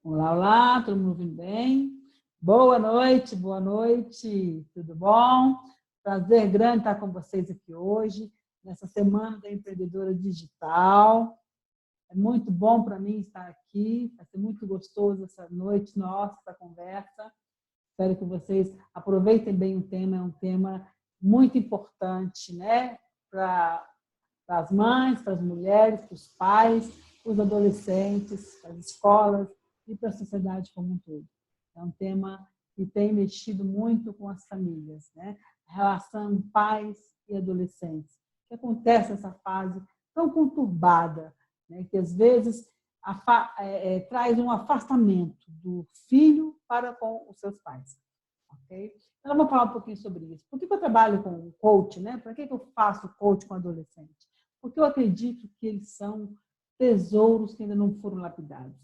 Olá, olá, todo mundo ouvindo bem? Boa noite, tudo bom? Prazer grande estar com vocês aqui hoje, nessa Semana da Empreendedora Digital. É muito bom para mim estar aqui, vai ser muito gostoso essa noite nossa, essa conversa. Espero que vocês aproveitem bem o tema, é um tema muito importante, né? Para as mães, para as mulheres, para os pais, para os adolescentes, para as escolas e para a sociedade como um todo. É um tema que tem mexido muito com as famílias, né? A relação pais e adolescentes. O que acontece nessa fase tão conturbada, né? Que às vezes traz um afastamento do filho para com os seus pais. Okay? Então, vamos falar um pouquinho sobre isso. Por que eu trabalho com coach? Né? Por que eu faço coach com adolescente? Porque eu acredito que eles são tesouros que ainda não foram lapidados.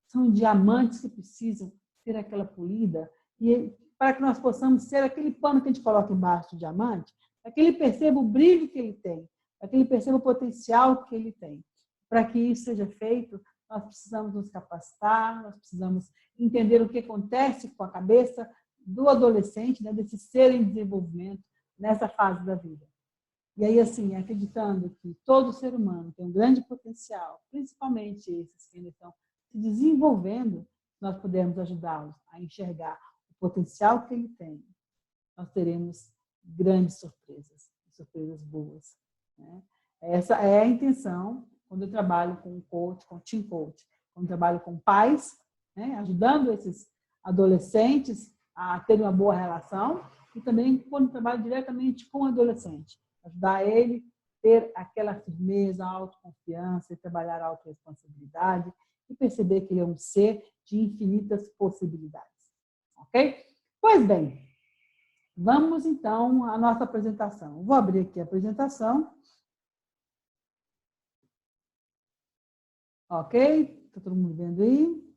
São diamantes que precisam ter aquela polida e para que nós possamos ser aquele pano que a gente coloca embaixo do diamante, para que ele perceba o brilho que ele tem, para que ele perceba o potencial que ele tem. Para que isso seja feito, nós precisamos nos capacitar, nós precisamos entender o que acontece com a cabeça do adolescente, né, desse ser em desenvolvimento nessa fase da vida. E aí, assim, acreditando que todo ser humano tem um grande potencial, principalmente esses que ainda estão se desenvolvendo, nós podemos ajudá-los a enxergar o potencial que ele tem. Nós teremos grandes surpresas, surpresas boas. Né? Essa é a intenção quando eu trabalho com um coach, com um team coach, quando eu trabalho com pais, né, ajudando esses adolescentes a terem uma boa relação, e também quando eu trabalho diretamente com o adolescente, ajudar ele a ter aquela firmeza, autoconfiança, trabalhar a autorresponsabilidade e perceber que ele é um ser de infinitas possibilidades. Ok? Pois bem, vamos então à nossa apresentação. Vou abrir aqui a apresentação. Ok? Está todo mundo vendo aí?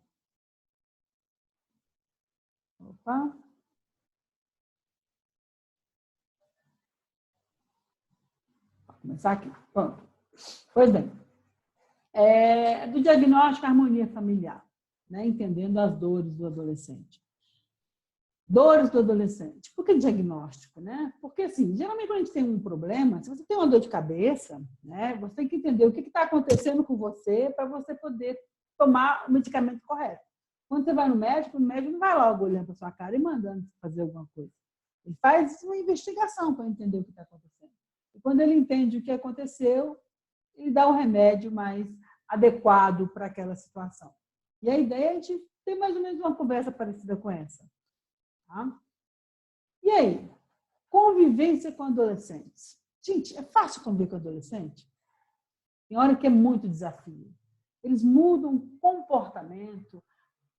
Opa. Vou começar aqui. Pronto. Pois bem. Do diagnóstico à harmonia familiar, né? Entendendo as dores do adolescente. Dores do adolescente. Por que diagnóstico? Né? Porque, assim, geralmente quando a gente tem um problema, se você tem uma dor de cabeça, né, você tem que entender o que está acontecendo com você para você poder tomar o medicamento correto. Quando você vai no médico, o médico não vai logo olhando para sua cara e mandando fazer alguma coisa. Ele faz uma investigação para entender o que está acontecendo. E quando ele entende o que aconteceu, ele dá um remédio mais adequado para aquela situação. E a ideia é a gente ter mais ou menos uma conversa parecida com essa. Tá? E aí? Convivência com adolescentes. Gente, é fácil conviver com adolescente? Tem hora que é muito desafio. Eles mudam o comportamento,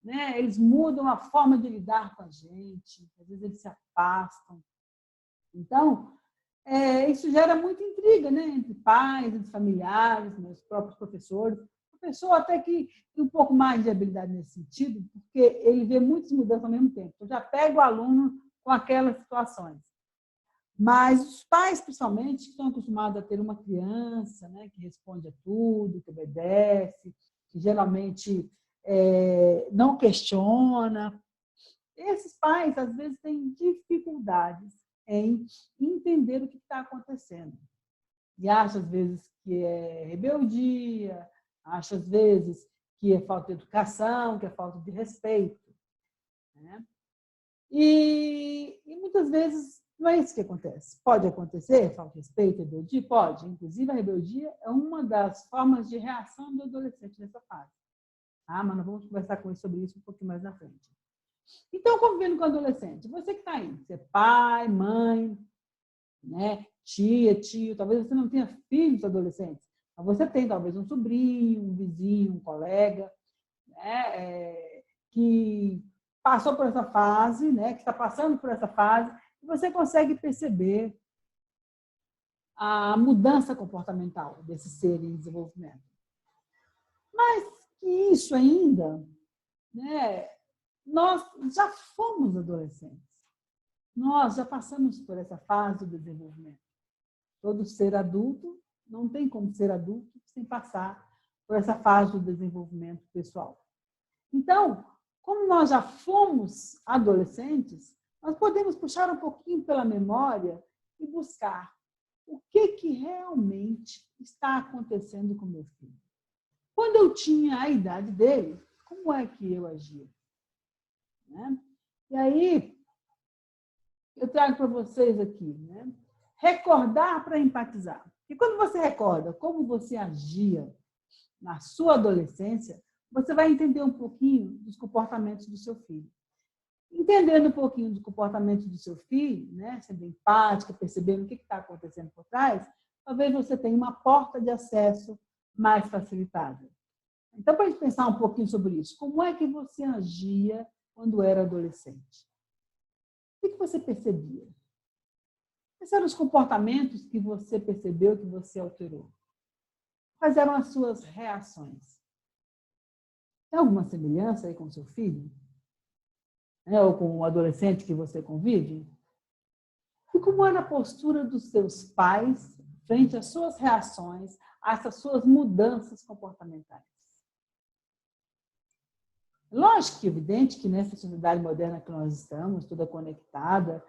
né? Eles mudam a forma de lidar com a gente, às vezes eles se afastam. Então, isso gera muita intriga, né? Entre pais, entre familiares, meus próprios professores. O professor até que tem um pouco mais de habilidade nesse sentido, porque ele vê muitas mudanças ao mesmo tempo. Eu já pego o aluno com aquelas situações. Mas os pais, principalmente, que estão acostumados a ter uma criança, né, que responde a tudo, que obedece, que geralmente não questiona, esses pais, às vezes, têm dificuldades em entender o que está acontecendo. E acha, às vezes, que é rebeldia, acha, às vezes, que é falta de educação, que é falta de respeito. Né? E muitas vezes não é isso que acontece. Pode acontecer, falta de respeito, rebeldia? Pode. Inclusive, a rebeldia é uma das formas de reação do adolescente nessa fase. Mas nós vamos conversar sobre isso um pouquinho mais na frente. Então, convivendo com o adolescente, você que está aí, você é pai, mãe, né, tia, tio, talvez você não tenha filhos adolescentes, mas você tem talvez um sobrinho, um vizinho, um colega, né, que passou por essa fase, né, que está passando por essa fase, e você consegue perceber a mudança comportamental desse ser em desenvolvimento. Mas que isso ainda, né, nós já fomos adolescentes. Nós já passamos por essa fase do desenvolvimento. Todo ser adulto não tem como ser adulto sem passar por essa fase do desenvolvimento pessoal. Então, como nós já fomos adolescentes, nós podemos puxar um pouquinho pela memória e buscar o que realmente está acontecendo com meu filho. Quando eu tinha a idade dele, como é que eu agia? Né? E aí, eu trago para vocês aqui, né? Recordar para empatizar. E quando você recorda como você agia na sua adolescência, você vai entender um pouquinho dos comportamentos do seu filho. Entendendo um pouquinho do comportamento do seu filho, né? Sendo empática, percebendo o que está acontecendo por trás, talvez você tenha uma porta de acesso mais facilitada. Então, para a gente pensar um pouquinho sobre isso, como é que você agia quando era adolescente? O que você percebia? Quais eram os comportamentos que você percebeu, que você alterou? Quais eram as suas reações? Tem alguma semelhança aí com o seu filho? Ou com o adolescente que você convive? E como era a postura dos seus pais frente às suas reações, a essas suas mudanças comportamentais? Lógico que é evidente que nessa sociedade moderna que nós estamos, toda conectada,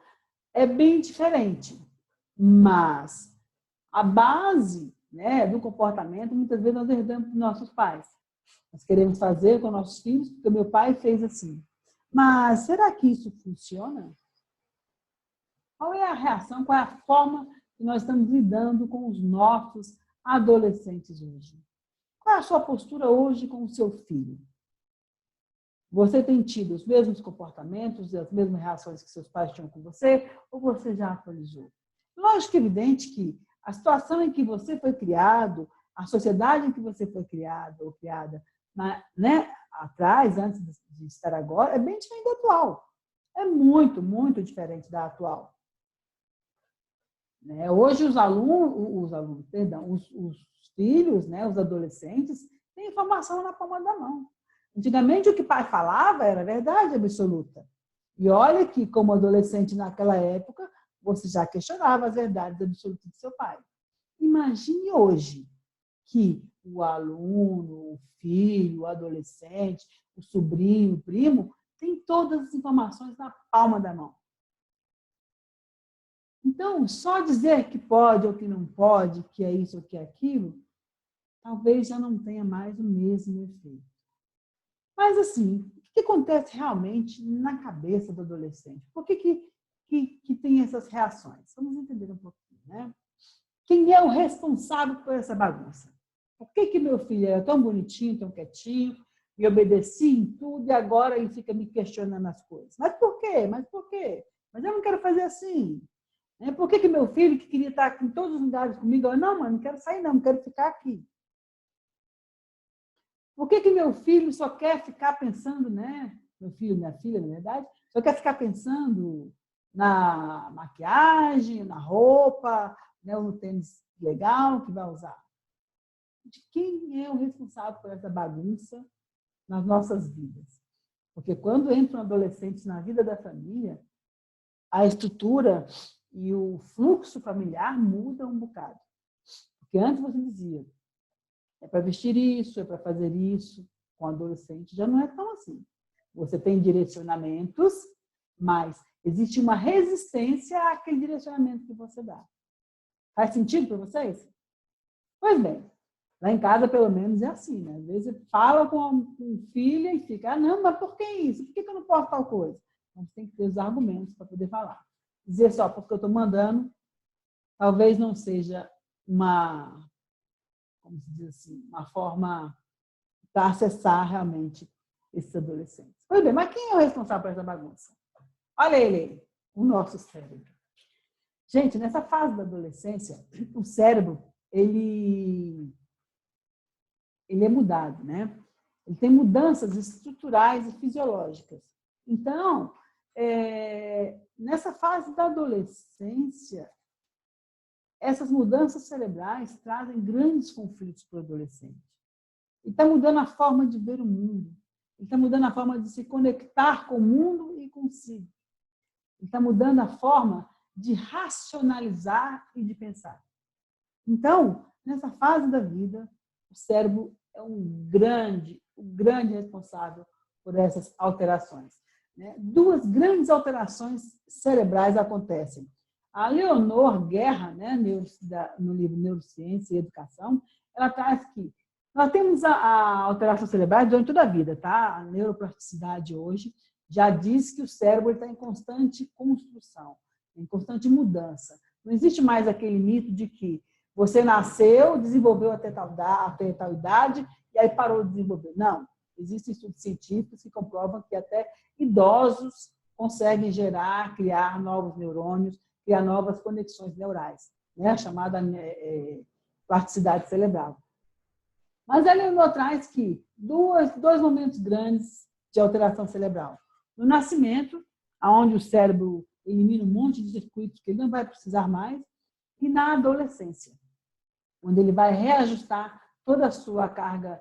é bem diferente. Mas a base, né, do comportamento, muitas vezes nós herdamos dos nossos pais. Nós queremos fazer com nossos filhos, porque meu pai fez assim. Mas será que isso funciona? Qual é a reação, qual é a forma que nós estamos lidando com os nossos adolescentes hoje? Qual é a sua postura hoje com o seu filho? Você tem tido os mesmos comportamentos e as mesmas reações que seus pais tinham com você, ou você já atualizou? Lógico que é evidente que a situação em que você foi criado, a sociedade em que você foi criado ou criada, né, atrás, antes de estar agora, é bem diferente da atual. É muito, muito diferente da atual. Né? Hoje os filhos, né, os adolescentes, têm informação na palma da mão. Antigamente, o que o pai falava era verdade absoluta. E olha que, como adolescente naquela época, você já questionava as verdades absolutas do seu pai. Imagine hoje que o aluno, o filho, o adolescente, o sobrinho, o primo, tem todas as informações na palma da mão. Então, só dizer que pode ou que não pode, que é isso ou que é aquilo, talvez já não tenha mais o mesmo efeito. Mas, assim, o que acontece realmente na cabeça do adolescente? Por que tem essas reações? Vamos entender um pouquinho, né? Quem é o responsável por essa bagunça? Por que meu filho era tão bonitinho, tão quietinho, me obedecia em tudo e agora ele fica me questionando as coisas? Mas por quê? Mas por quê? Mas eu não quero fazer assim. Por que meu filho, que queria estar em todos os lugares comigo, não, mãe, não quero sair não quero ficar aqui? Por que meu filho só quer ficar pensando, né? Meu filho, minha filha, na verdade, só quer ficar pensando na maquiagem, na roupa, né, ou no tênis legal que vai usar? De quem é o responsável por essa bagunça nas nossas vidas? Porque quando entram adolescentes na vida da família, a estrutura e o fluxo familiar muda um bocado. Porque antes você dizia, é para vestir isso, é para fazer isso. Com adolescente já não é tão assim. Você tem direcionamentos, mas existe uma resistência àquele direcionamento que você dá. Faz sentido para vocês? Pois bem, lá em casa pelo menos é assim, né? Às vezes você fala com filha e fica, não, mas por que isso? Por que eu não posso tal coisa? Então você tem que ter os argumentos para poder falar. Dizer só porque eu estou mandando, talvez não seja uma, como se diz assim, uma forma para acessar realmente esses adolescentes. Pois bem, mas quem é o responsável por essa bagunça? Olha ele, o nosso cérebro. Gente, nessa fase da adolescência, o cérebro, ele é mudado, né? Ele tem mudanças estruturais e fisiológicas. Então, nessa fase da adolescência, essas mudanças cerebrais trazem grandes conflitos para o adolescente. Ele está mudando a forma de ver o mundo. Ele está mudando a forma de se conectar com o mundo e consigo. Ele está mudando a forma de racionalizar e de pensar. Então, nessa fase da vida, o cérebro é um grande responsável por essas alterações. Né? Duas grandes alterações cerebrais acontecem. A Leonor Guerra, né, no livro Neurociência e Educação, ela traz que nós temos a alteração cerebral durante toda a vida, tá? A neuroplasticidade hoje já diz que o cérebro está em constante construção, em constante mudança. Não existe mais aquele mito de que você nasceu, desenvolveu até tal idade e aí parou de desenvolver. Não. Existem estudos científicos que comprovam que até idosos conseguem criar novos neurônios, criar novas conexões neurais, né? A chamada plasticidade cerebral. Mas a Leonor traz que dois momentos grandes de alteração cerebral. No nascimento, onde o cérebro elimina um monte de circuitos que ele não vai precisar mais, e na adolescência, onde ele vai reajustar toda a sua carga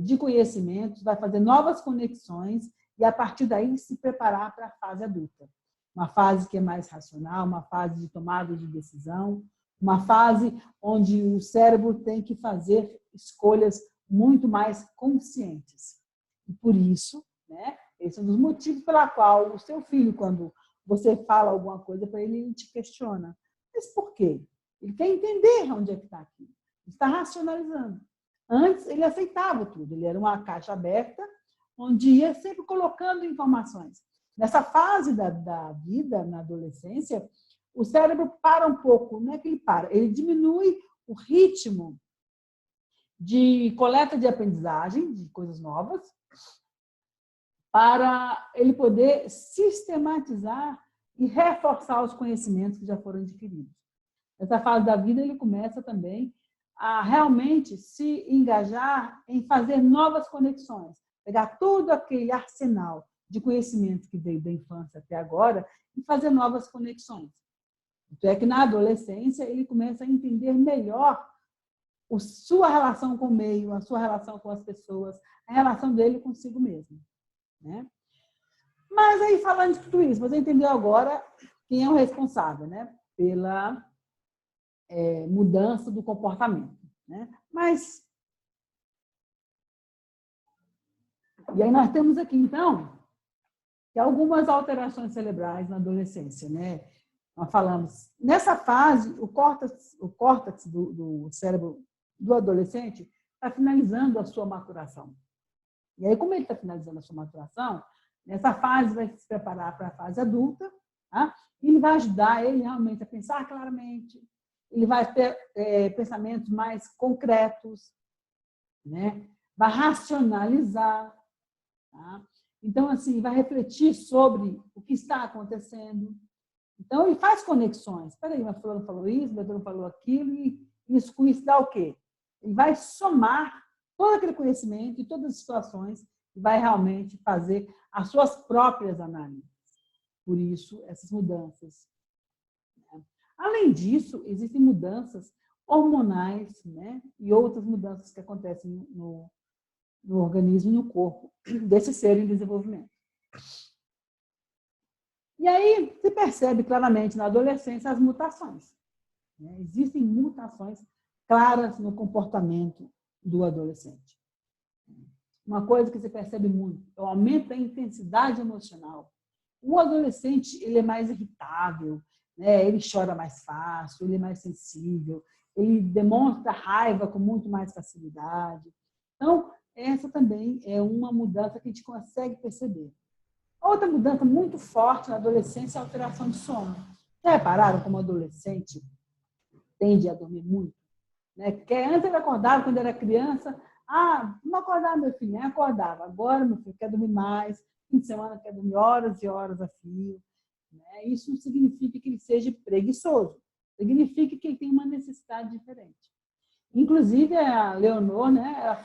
de conhecimentos, vai fazer novas conexões e, a partir daí, se preparar para a fase adulta. Uma fase que é mais racional, uma fase de tomada de decisão, uma fase onde o cérebro tem que fazer escolhas muito mais conscientes. E por isso, né, esse é um dos motivos pela qual o seu filho, quando você fala alguma coisa para ele, ele te questiona. Mas por quê? Ele quer entender onde é que está aqui. Ele está racionalizando. Antes, ele aceitava tudo. Ele era uma caixa aberta, onde ia sempre colocando informações. Nessa fase da vida, na adolescência, o cérebro para um pouco. Não é que ele para, ele diminui o ritmo de coleta de aprendizagem, de coisas novas, para ele poder sistematizar e reforçar os conhecimentos que já foram adquiridos. Nessa fase da vida, ele começa também a realmente se engajar em fazer novas conexões, pegar todo aquele arsenal de conhecimento que veio da infância até agora e fazer novas conexões. Então, é que na adolescência ele começa a entender melhor a sua relação com o meio, a sua relação com as pessoas, a relação dele consigo mesmo. Né? Mas aí, falando de tudo isso, você entendeu agora quem é o responsável, né, pela mudança do comportamento. Né? Mas, e aí nós temos aqui, então, que algumas alterações cerebrais na adolescência. Né? Nós falamos, nessa fase, o córtex do cérebro do adolescente está finalizando a sua maturação. E aí, como ele está finalizando a sua maturação, nessa fase vai se preparar para a fase adulta, tá? E ele vai ajudar ele realmente a pensar claramente, ele vai ter pensamentos mais concretos, né? Vai racionalizar. Tá? Então, assim, vai refletir sobre o que está acontecendo. Então, ele faz conexões. Espera aí, mas fulano falou isso, o fulano falou aquilo, e isso com isso dá o quê? Ele vai somar todo aquele conhecimento e todas as situações e vai realmente fazer as suas próprias análises. Por isso, essas mudanças. Além disso, existem mudanças hormonais, né? E outras mudanças que acontecem no organismo e no corpo desse ser em desenvolvimento. E aí se percebe claramente na adolescência as mutações. Né? Existem mutações claras no comportamento do adolescente. Uma coisa que se percebe muito é o aumento da intensidade emocional. O adolescente ele é mais irritável, né? Ele chora mais fácil, ele é mais sensível, ele demonstra raiva com muito mais facilidade. Então, essa também é uma mudança que a gente consegue perceber. Outra mudança muito forte na adolescência é a alteração de sono. Já repararam como o adolescente tende a dormir muito? Né? Porque antes ele acordava, quando era criança, não acordava, meu filho, nem acordava. Agora, meu filho, quer dormir mais, fim de semana quer dormir horas e horas a fio. Né? Isso não significa que ele seja preguiçoso, significa que ele tem uma necessidade diferente. Inclusive, a Leonor, né,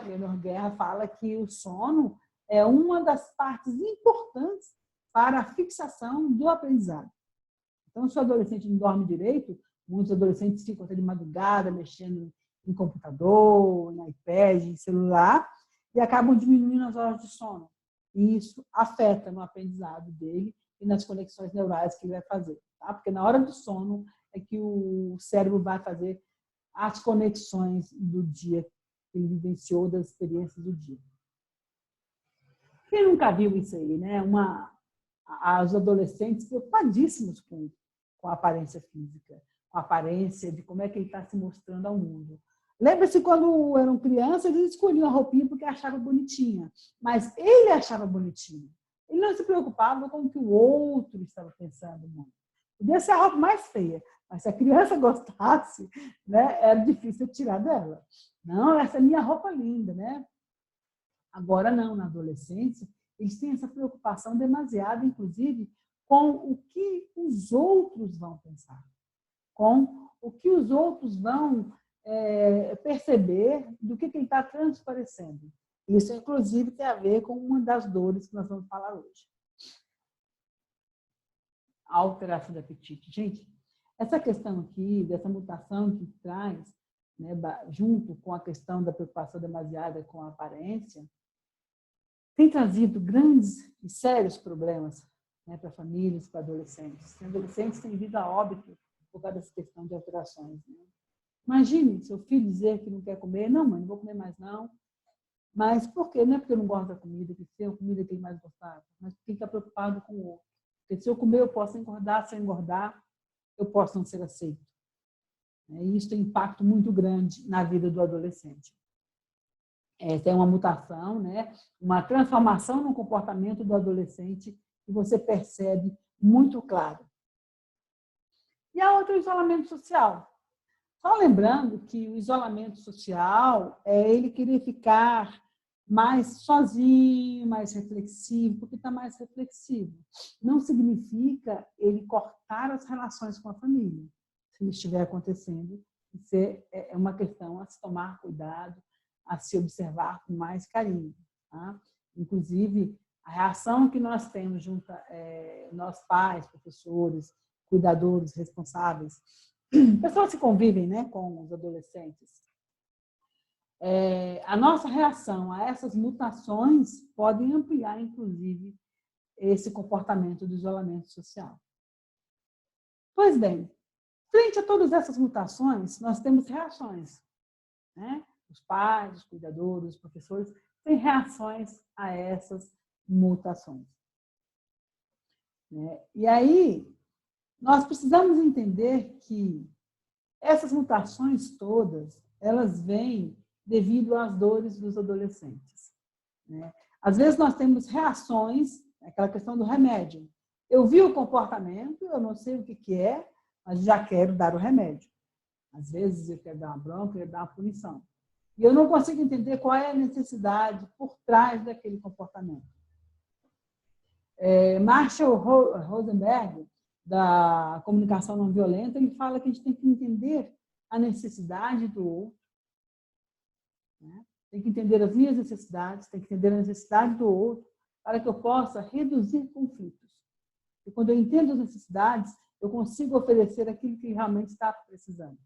Leonor Guerra fala que o sono é uma das partes importantes para a fixação do aprendizado. Então, se o adolescente não dorme direito, muitos adolescentes ficam até de madrugada mexendo em computador, em iPad, em celular, e acabam diminuindo as horas de sono. E isso afeta no aprendizado dele e nas conexões neurais que ele vai fazer. Tá? Porque na hora do sono é que o cérebro vai fazer as conexões do dia que ele vivenciou, das experiências do dia. Quem nunca viu isso aí, né? Os adolescentes preocupadíssimos com a aparência física, com a aparência de como é que ele está se mostrando ao mundo. Lembra-se quando eram crianças, eles escolhiam a roupinha porque achavam bonitinha, mas ele achava bonitinho. Ele não se preocupava com o que o outro estava pensando muito. Podia ser a roupa mais feia, mas se a criança gostasse, né, era difícil tirar dela. Não, essa é minha roupa linda, né? Agora não, na adolescência, eles têm essa preocupação demasiada, inclusive, com o que os outros vão pensar, com o que os outros vão perceber do que ele está transparecendo. Isso, inclusive, tem a ver com uma das dores que nós vamos falar hoje. A alteração do apetite. Gente, essa questão aqui, dessa mutação que traz, né, junto com a questão da preocupação demasiada com a aparência, tem trazido grandes e sérios problemas, né, para famílias, para adolescentes. Adolescentes têm vindo a óbito por causa dessa questão de alterações. Né? Imagine seu filho dizer que não quer comer. Não, mãe, não vou comer mais não. Mas por quê? Não é porque eu não gosto da comida, que tem a comida que ele mais gostava, mas porque ele está preocupado com o outro. Porque se eu comer, eu posso engordar. Se eu engordar, eu posso não ser aceito. E isso tem impacto muito grande na vida do adolescente. Tem uma mutação, né? Uma transformação no comportamento do adolescente que você percebe muito claro. E a outra é o isolamento social. Só lembrando que o isolamento social é ele querer ficar mais sozinho, mais reflexivo, porque está mais reflexivo. Não significa ele cortar as relações com a família, se isso estiver acontecendo. Isso é uma questão a se tomar cuidado, a se observar com mais carinho. Tá? Inclusive, a reação que nós temos junto nós pais, professores, cuidadores, responsáveis, pessoas que convivem, né, com os adolescentes, a nossa reação a essas mutações podem ampliar, inclusive, esse comportamento do isolamento social. Pois bem, frente a todas essas mutações, nós temos reações. Né? Os pais, os cuidadores, os professores têm reações a essas mutações. E aí, nós precisamos entender que essas mutações todas, elas vêm devido às dores dos adolescentes. Às vezes nós temos reações, aquela questão do remédio. Eu vi o comportamento, eu não sei o que é, mas já quero dar o remédio. Às vezes eu quero dar uma bronca, eu quero dar uma punição. E eu não consigo entender qual é a necessidade por trás daquele comportamento. Marshall Rosenberg, da comunicação não violenta, ele fala que a gente tem que entender a necessidade do outro, né? Tem que entender as minhas necessidades, tem que entender a necessidade do outro, para que eu possa reduzir conflitos. E quando eu entendo as necessidades, eu consigo oferecer aquilo que ele realmente está precisando.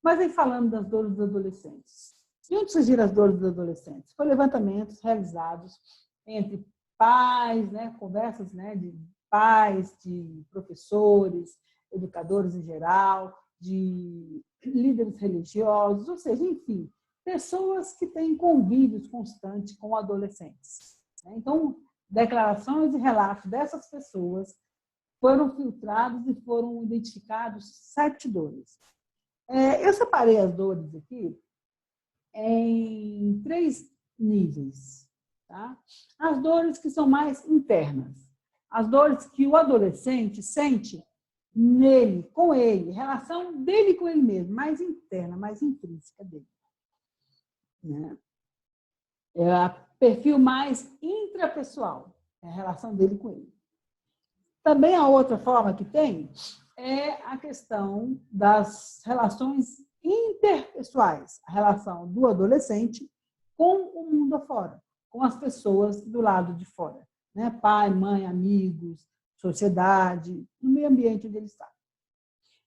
Mas aí falando das dores dos adolescentes. De onde surgiram as dores dos adolescentes? Foi levantamentos realizados entre pais, né, conversas, né, de pais, de professores, educadores em geral, de líderes religiosos, ou seja, enfim, pessoas que têm convívios constantes com adolescentes. Então, declarações e relatos dessas pessoas foram filtrados e foram identificados 7 dores. Eu separei as dores aqui em 3 níveis. Tá? As dores que são mais internas. As dores que o adolescente sente nele, com ele, relação dele com ele mesmo, mais interna, mais intrínseca dele. Né? É o perfil mais intrapessoal, é a relação dele com ele. Também a outra forma que tem é a questão das relações interpessoais, a relação do adolescente com o mundo afora, com as pessoas do lado de fora, né? Pai, mãe, amigos, sociedade, no meio ambiente onde ele está.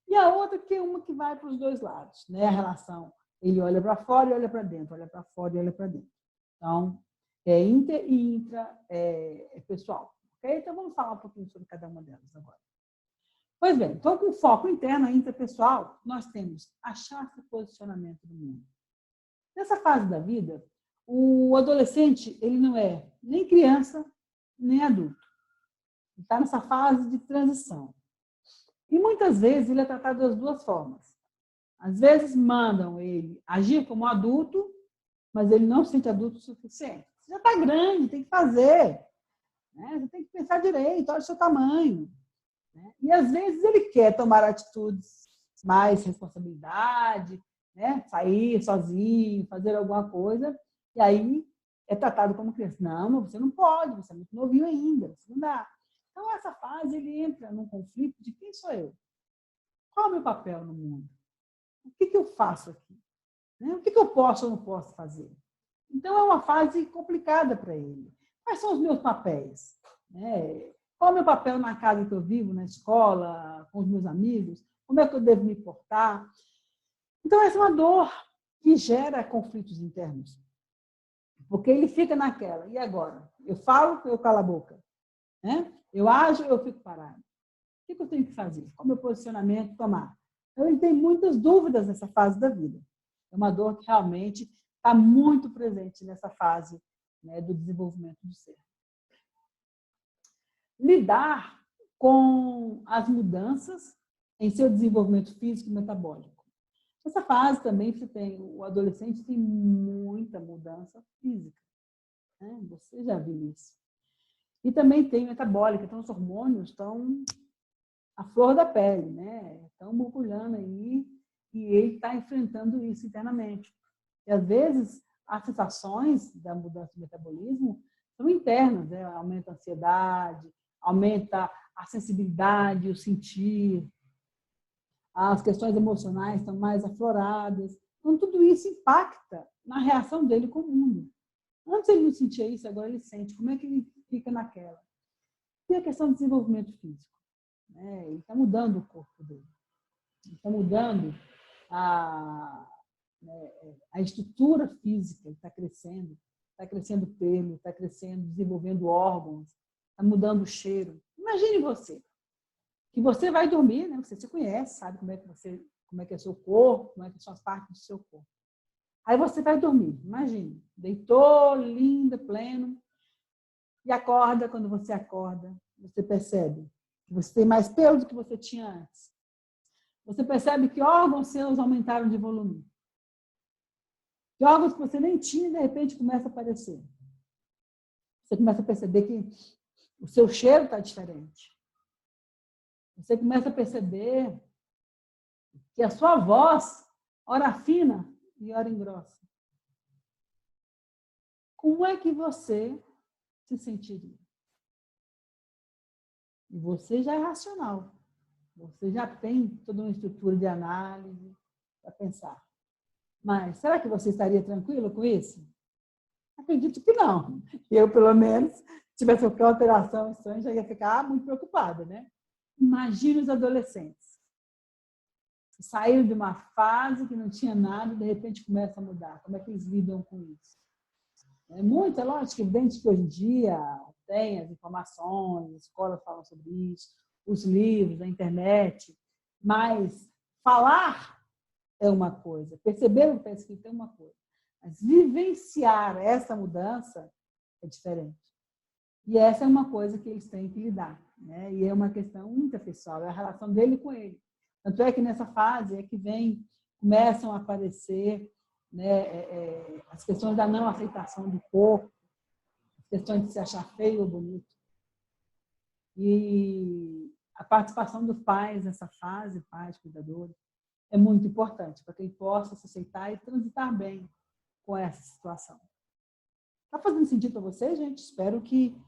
E a outra que é uma que vai para os 2 lados, né? A relação, ele olha para fora e olha para dentro, olha para fora e olha para dentro. Então, é inter e intrapessoal. Okay? Então, vamos falar um pouquinho sobre cada uma delas agora. Pois bem, então, com foco interno e intrapessoal, nós temos achar seu posicionamento no mundo. Nessa fase da vida, O adolescente, ele não é nem criança, nem adulto. Ele está nessa fase de transição. E muitas vezes ele é tratado das duas formas. Às vezes mandam ele agir como adulto, mas ele não se sente adulto o suficiente. Você já está grande, tem que fazer. Né? Você tem que pensar direito, olha o seu tamanho. Né? E às vezes ele quer tomar atitudes, mais responsabilidade, né? Sair sozinho, fazer alguma coisa, e aí é tratado como criança. Não, você não pode, você é muito novinho ainda, você não dá. Então, essa fase, ele entra num conflito de quem sou eu? Qual é o meu papel no mundo? O que eu faço aqui? Né? O que eu posso ou não posso fazer? Então, é uma fase complicada para ele. Quais são os meus papéis? Né? Qual é o meu papel na casa que eu vivo, na escola, com os meus amigos? Como é que eu devo me portar? Então, essa é uma dor que gera conflitos internos. Porque ele fica naquela. E agora? Eu falo, eu calo a boca. Né? Eu ajo, eu fico parado. O que eu tenho que fazer? Qual é o meu posicionamento tomar? Então, ele tem muitas dúvidas nessa fase da vida. É uma dor que realmente está muito presente nessa fase, né, do desenvolvimento do ser. Lidar com as mudanças em seu desenvolvimento físico e metabólico. Nessa fase também o adolescente tem muita mudança física. Né? Você já viu isso. E também tem metabólica, então os hormônios estão à flor da pele, né? Estão borbulhando aí e ele está enfrentando isso internamente. E às vezes as sensações da mudança do metabolismo são internas, né? Aumenta a ansiedade, aumenta a sensibilidade, o sentir, as questões emocionais estão mais afloradas. Então, tudo isso impacta na reação dele com o mundo. Antes ele não sentia isso, agora ele sente. Como é que ele fica naquela? E a questão do desenvolvimento físico. Né? Ele está mudando o corpo dele. Ele está mudando a estrutura física, ele está crescendo pelo, está crescendo, desenvolvendo órgãos, está mudando o cheiro. Imagine você, que você vai dormir, né? Você se conhece, sabe como é que é o seu corpo, como é que são as partes do seu corpo. Aí você vai dormir, imagine, deitou, linda, pleno, e acorda. Quando você acorda, você percebe que você tem mais pelo do que você tinha antes. Você percebe que órgãos seus aumentaram de volume. Que órgãos que você nem tinha, de repente, começa a aparecer. Você começa a perceber que o seu cheiro está diferente. Você começa a perceber que a sua voz, ora fina e ora engrossa. Como é que você se sentiria? E você já é racional. Você já tem toda uma estrutura de análise para pensar. Mas será que você estaria tranquilo com isso? Acredito que não. Eu, pelo menos, se tivesse qualquer alteração estranha, já ia ficar muito preocupada, né? Imagine os adolescentes. Saíram de uma fase que não tinha nada e, de repente, começa a mudar. Como é que eles lidam com isso? É lógico, evidente que hoje em dia tem as informações, as escolas falam sobre isso, os livros, a internet, mas falar é uma coisa, perceber o que está escrito é uma coisa, mas vivenciar essa mudança é diferente. E essa é uma coisa que eles têm que lidar, né? E é uma questão interpessoal, é a relação dele com ele. Tanto é que nessa fase é que começam a aparecer, né, as questões da não aceitação do corpo, as questões de se achar feio ou bonito. E a participação dos pais nessa fase, pais, cuidadores, é muito importante para que ele possa se aceitar e transitar bem com essa situação. Está fazendo sentido para vocês, gente? Espero que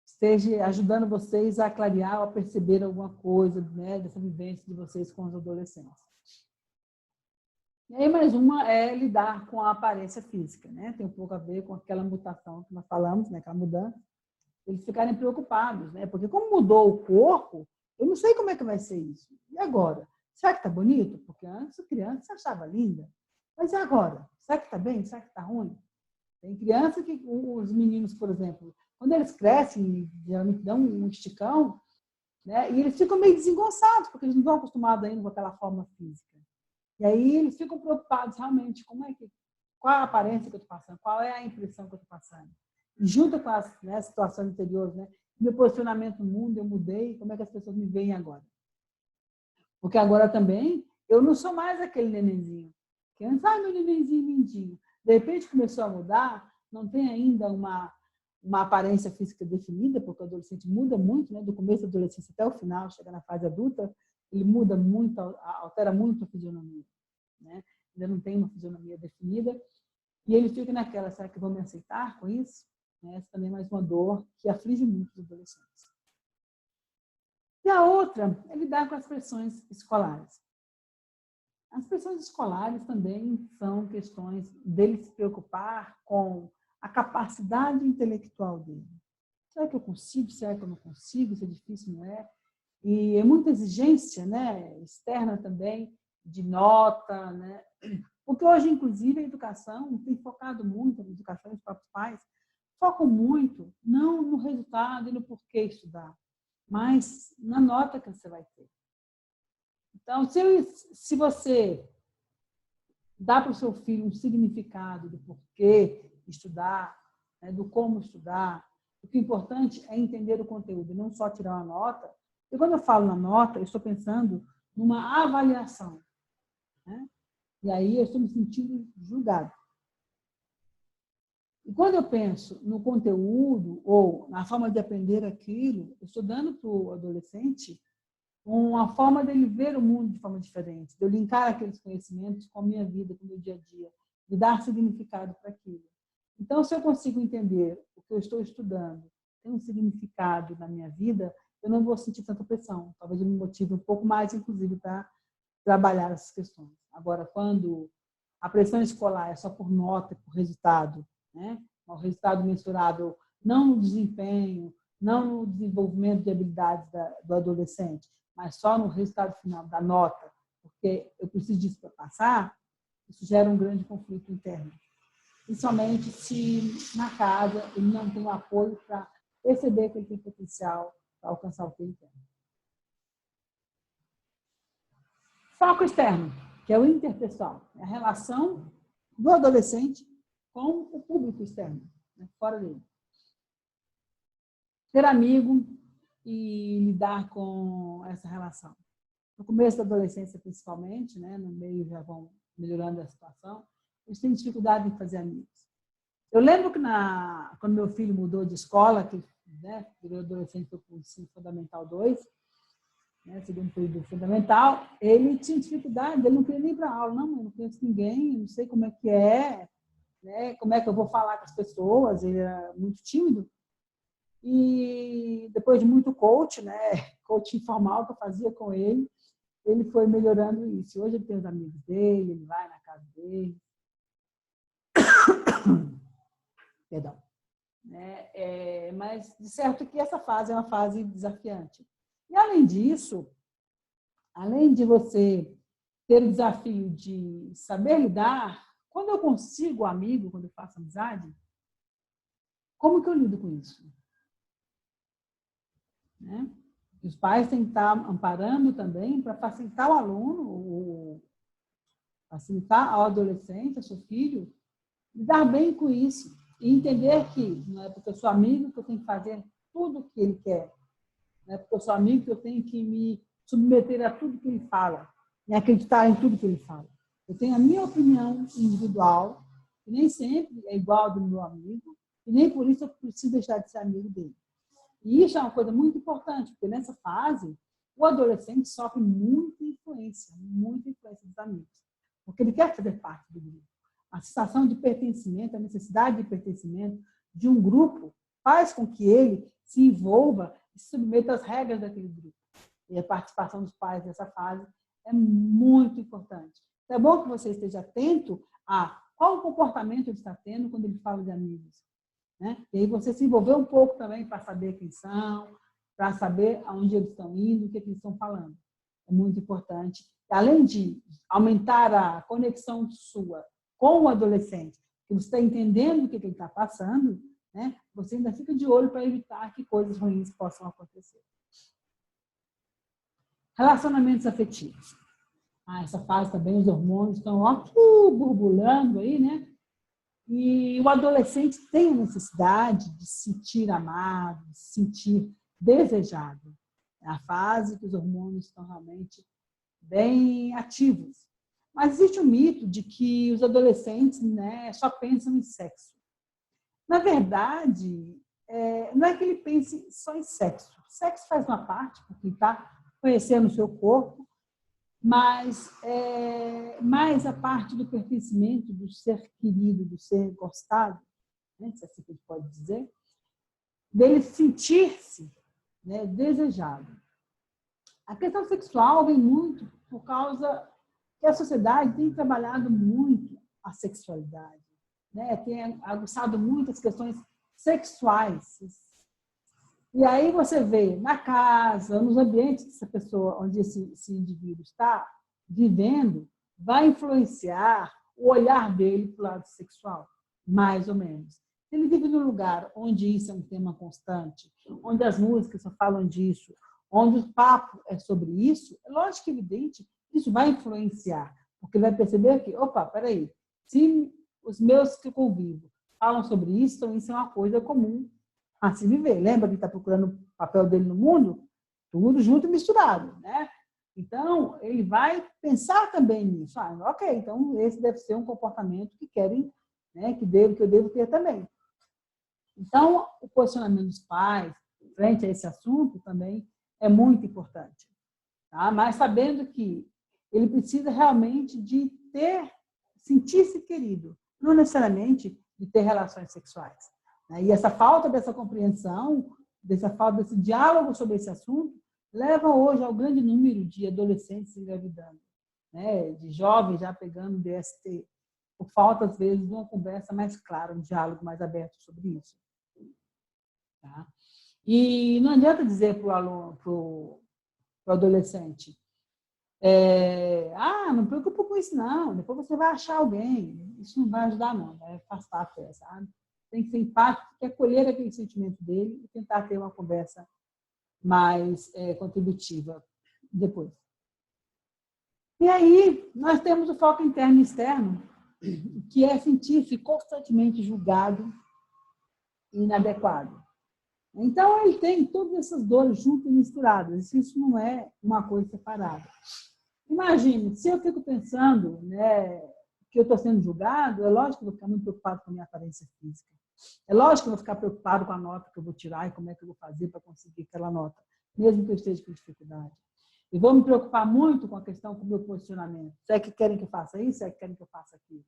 esteja ajudando vocês a clarear ou a perceber alguma coisa, né, dessa vivência de vocês com os adolescentes. E aí, mais uma é lidar com a aparência física, né? Tem um pouco a ver com aquela mutação que nós falamos, né? Aquela mudança. Eles ficarem preocupados, né? Porque como mudou o corpo, eu não sei como é que vai ser isso. E agora? Será que está bonito? Porque antes a criança se achava linda. Mas e agora? Será que está bem? Será que está ruim? Tem criança que, os meninos, por exemplo, quando eles crescem, geralmente dão um esticão, né? E eles ficam meio desengonçados, porque eles não estão acostumados ainda com aquela forma física. E aí eles ficam preocupados realmente, como é que qual a aparência que eu estou passando, qual é a impressão que eu estou passando. E junto com as, né, situações anteriores, né, meu posicionamento no mundo, eu mudei, como é que as pessoas me veem agora? Porque agora também, eu não sou mais aquele nenenzinho. Que antes, meu nenenzinho lindinho. De repente começou a mudar, não tem ainda uma aparência física definida, porque o adolescente muda muito, né, do começo da adolescência até o final, chega na fase adulta, ele muda muito, altera muito a fisionomia. Né? Ainda não tem uma fisionomia definida. E ele fica naquela, será que eu vou me aceitar com isso? Essa também é mais uma dor que aflige muito os adolescentes. E a outra é lidar com as pressões escolares. As pressões escolares também são questões dele se preocupar com a capacidade intelectual dele. Será que eu consigo? Será que eu não consigo? Isso é difícil, não é? E é muita exigência, né, externa também, de nota, né? Porque hoje, inclusive, a educação tem focado muito, a educação dos próprios pais, focam muito, não no resultado e no porquê estudar, mas na nota que você vai ter. Então, se você dá para o seu filho um significado do porquê estudar, né, do como estudar, o que é importante é entender o conteúdo, não só tirar uma nota. E quando eu falo na nota, eu estou pensando numa avaliação. Né? E aí eu estou me sentindo julgado. E quando eu penso no conteúdo ou na forma de aprender aquilo, eu estou dando para o adolescente uma forma dele ver o mundo de forma diferente, de eu linkar aqueles conhecimentos com a minha vida, com o meu dia a dia, de dar significado para aquilo. Então, se eu consigo entender o que eu estou estudando tem um significado na minha vida, eu não vou sentir tanta pressão. Talvez eu me motive um pouco mais, inclusive, para trabalhar essas questões. Agora, quando a pressão escolar é só por nota, por resultado, né? O resultado mensurado não no desempenho, não no desenvolvimento de habilidades do adolescente, mas só no resultado final da nota, porque eu preciso disso para passar, isso gera um grande conflito interno. Principalmente se na casa ele não tem o apoio para perceber que ele tem potencial para alcançar o que ele quer. Foco externo, que é o interpessoal, é a relação do adolescente com o público externo, né, fora dele. Ter amigo e lidar com essa relação. No começo da adolescência, principalmente, né, no meio já vão melhorando a situação, eles têm dificuldade em fazer amigos. Eu lembro que quando meu filho mudou de escola, que, né, virou adolescente para o ensino fundamental 2, né, segundo período fundamental, ele tinha dificuldade, ele não queria nem ir para a aula. Não, eu não conheço ninguém, não sei como é, né, como é que eu vou falar com as pessoas, ele era muito tímido. E depois de muito coach, né, coach informal que eu fazia com ele foi melhorando isso. Hoje ele tem os amigos dele, ele vai na casa dele. Perdão. Mas, de certo, que essa fase é uma fase desafiante. E, além disso, além de você ter o desafio de saber lidar, quando eu consigo amigo, quando eu faço amizade, como que eu lido com isso? Né? Os pais têm que estar amparando também para facilitar o aluno, facilitar ao adolescente, ao seu filho, lidar bem com isso e entender que não é porque eu sou amigo que eu tenho que fazer tudo o que ele quer. Não é porque eu sou amigo que eu tenho que me submeter a tudo que ele fala, e acreditar em tudo que ele fala. Eu tenho a minha opinião individual, que nem sempre é igual ao do meu amigo, e nem por isso eu preciso deixar de ser amigo dele. E isso é uma coisa muito importante, porque nessa fase, o adolescente sofre muita influência dos amigos, porque ele quer fazer parte do grupo. A sensação de pertencimento, a necessidade de pertencimento de um grupo faz com que ele se envolva e se submeta às regras daquele grupo. E a participação dos pais nessa fase é muito importante. Então, é bom que você esteja atento a qual o comportamento ele está tendo quando ele fala de amigos. Né? E aí você se envolver um pouco também para saber quem são, para saber aonde eles estão indo, o que eles estão falando. É muito importante. Além de aumentar a conexão sua com o adolescente, que você está entendendo o que ele está passando, né? Você ainda fica de olho para evitar que coisas ruins possam acontecer. Relacionamentos afetivos. Essa fase também, os hormônios estão borbulhando aí, né? E o adolescente tem a necessidade de se sentir amado, de se sentir desejado. É a fase que os hormônios estão realmente bem ativos. Mas existe um mito de que os adolescentes, né, só pensam em sexo. Na verdade, não é que ele pense só em sexo. Sexo faz uma parte, porque ele está conhecendo o seu corpo, mas mais a parte do pertencimento, do ser querido, do ser gostado, né, se assim que a gente pode dizer, dele sentir-se, né, desejado. A questão sexual vem muito por causa que a sociedade tem trabalhado muito a sexualidade, né? Tem aguçado muito as questões sexuais. E aí você vê na casa, nos ambientes que essa pessoa, onde esse indivíduo está vivendo, vai influenciar o olhar dele para o lado sexual, mais ou menos. Se ele vive num lugar onde isso é um tema constante, onde as músicas só falam disso, onde o papo é sobre isso, é lógico que evidente, isso vai influenciar, porque ele vai perceber que, opa, peraí, se os meus que eu convivo falam sobre isso, então isso é uma coisa comum a se viver. Lembra que ele está procurando o papel dele no mundo? Tudo junto e misturado, né? Então, ele vai pensar também nisso. Ok, então esse deve ser um comportamento que querem, né, que eu devo ter também. Então, o posicionamento dos pais frente a esse assunto também é muito importante. Tá? Mas sabendo que ele precisa realmente de sentir-se querido, não necessariamente de ter relações sexuais. E essa falta dessa compreensão, dessa falta desse diálogo sobre esse assunto, leva hoje ao grande número de adolescentes engravidando, né? De jovens já pegando DST, por falta, às vezes, de uma conversa mais clara, um diálogo mais aberto sobre isso. Tá? E não adianta dizer para o aluno, para o adolescente, não preocupa com isso, não. Depois você vai achar alguém. Isso não vai ajudar, não. Vai afastar até, sabe? Tem que ser empático, tem que acolher aquele sentimento dele e tentar ter uma conversa mais contributiva depois. E aí, nós temos o foco interno e externo, que é sentir-se constantemente julgado e inadequado. Então, ele tem todas essas dores juntas e misturadas. Isso não é uma coisa separada. Imagine, se eu fico pensando, né, que eu estou sendo julgado, é lógico que eu vou ficar muito preocupado com a minha aparência física. É lógico que eu vou ficar preocupado com a nota que eu vou tirar e como é que eu vou fazer para conseguir aquela nota, mesmo que eu esteja com dificuldade. E vou me preocupar muito com a questão do meu posicionamento. Se é que querem que eu faça isso, se é que querem que eu faça aquilo.